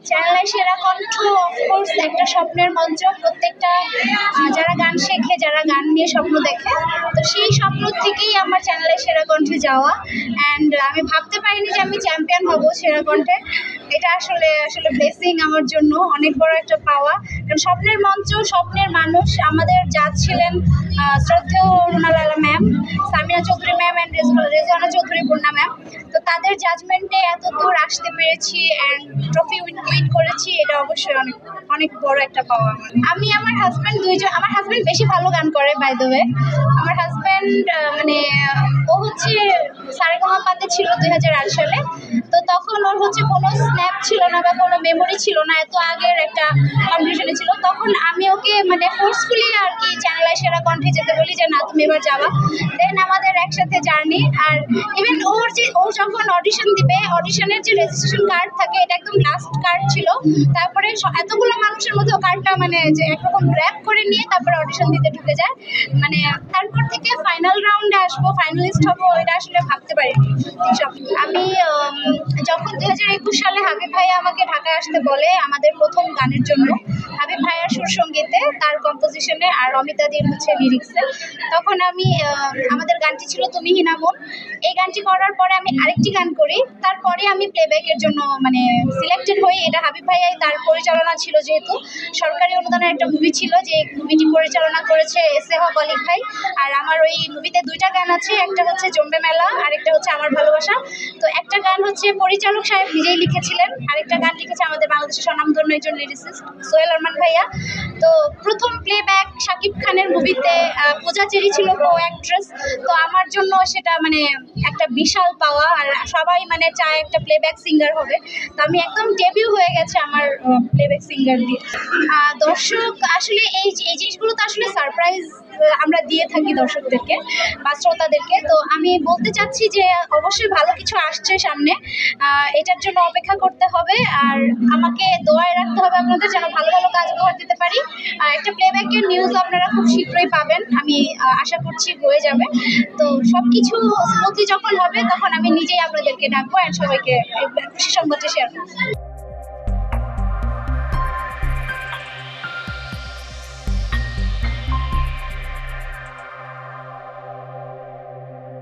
চ্যানেলের সেরা কণ্ঠ অফকোর্স একটা স্বপ্নের মঞ্চ। প্রত্যেকটা যারা গান শেখে, যারা গান নিয়ে স্বপ্ন দেখে, তো সেই স্বপ্ন থেকেই আমার চ্যানেলের সেরা কণ্ঠে যাওয়া। অ্যান্ড আমি ভাবতে পারিনি যে আমি চ্যাম্পিয়ন হব সেরা কণ্ঠে। এটা আসলে ব্লেসিং আমার জন্য, অনেক বড় একটা পাওয়া। কারণ স্বপ্নের মঞ্চ, স্বপ্নের মানুষ। আমাদের জাজ ছিলেন শ্রদ্ধেয় রুনা লালা ma'am, Samina Chowdhury ma'am and Rezwana Chowdhury বন্যা ম্যাম। তো তাদের জাজমেন্টে এত দূর আসতে পেরেছি অ্যান্ড ট্রফি উইন করেছি, এটা অবশ্যই অনেক অনেক বড় একটা পাওয়া। আমি আমার হাজব্যান্ড দুইজন, আমার হাজব্যান্ড বেশি ভালো গান করে বাই দ্য ওয়ে। আমার হাজব্যান্ড মানে ও হচ্ছে সারেগামাপাতে ছিল 2008 সালে। তো তখন ওর হচ্ছে কোনো স্ন্যাপ ছিল না বা কোনো মেমোরি ছিল না, এত আগের একটা কম্পিটিশনে ছিল। তখন আমি ওকে মানে ফোর্সফুলি আর কি চ্যানেলের সেরা কণ্ঠে যেতে বলি যে না তুমি এবার যাবা। দেন আমাদের একসাথে জার্নি। আর ইভেন ও যখন অডিশন দিবে, অডিশনের যে রেজিস্ট্রেশন কার্ড থাকে এটা একদম লাস্ট কার্ড ছিল। তারপরে এতগুলো মানুষের মধ্যে ও কার্ডটা মানে যে একরকম গ্র্যাব করে নিয়ে তারপরে অডিশন দিতে ঢুকে যায়। মানে তারপর থেকে ফাইনাল রাউন্ডে আসবো, ফাইনালিস্ট হবো, এটা আসলে ভাবতে পারিনি। আমি যখন 2021 সালে হাবিব ভাইয়া আমাকে ঢাকায় আসতে বলে আমাদের প্রথম গানের জন্য, হাবিব ভাইয়ার সুর সঙ্গীতে, তার কম্পোজিশনে আর অমিতাদির হচ্ছে লিরিক্সে, তখন আমি আমাদের গানটি ছিল তুমি হিনামন। এই গানটি করার পরে আমি আরেকটি গান করি, তারপরে আমি প্লেব্যাকের জন্য মানে সিলেক্টেড হই। এটা হাবিব ভাইয়াই, তার পরিচালনা ছিল, যেহেতু সরকারি অনুদানের একটা মুভি ছিল, যে মুভিটি পরিচালনা করেছে এস এ হক অলিক ভাই। আর আমার ওই মুভিতে দুইটা গান আছে, একটা হচ্ছে জম্বে মেলা আর একটা হচ্ছে আমার ভালোবাসা। তো একটা গান হচ্ছে পরিচালক সাহেব নিজেই লিখেছিলেন, আরেকটা গান লিখেছে আমাদের বাংলাদেশের স্বনামধন্য একজন লিরিসিস্ট সোহেল আরমান ভাইয়া। তো প্রথম প্লেব্যাক শাকিব খানের মুভিতে পূজা চেরি ছিল কো অ্যাক্ট্রেস। তো আমার জন্য সেটা মানে একটা বিশাল পাওয়া। আর সবাই মানে চায় একটা প্লেব্যাক সিঙ্গার হবে, তো আমি একদম ডেবিউ হয়ে গেছে আমার প্লেব্যাক সিঙ্গার দিয়ে। দর্শক আসলে এই জিনিসগুলো তো আসলে সারপ্রাইজ আমরা দিয়ে থাকি দর্শকদেরকে বা শ্রোতাদেরকে। তো আমি বলতে চাচ্ছি যে অবশ্যই ভালো কিছু আসছে সামনে, এটার জন্য অপেক্ষা করতে হবে। আর আমাকে দোয়ায় রাখতে হবে আপনাদের, যেন ভালো ভালো কাজ উপহার দিতে পারি। একটা প্লেব্যাকের নিউজ আপনারা খুব শীঘ্রই পাবেন, আমি আশা করছি হয়ে যাবে। তো সব কিছু স্মুথলি যখন হবে তখন আমি নিজেই আপনাদেরকে ডাকবো আর সবাইকে খুশি সংবাদটা শেয়ার করবো।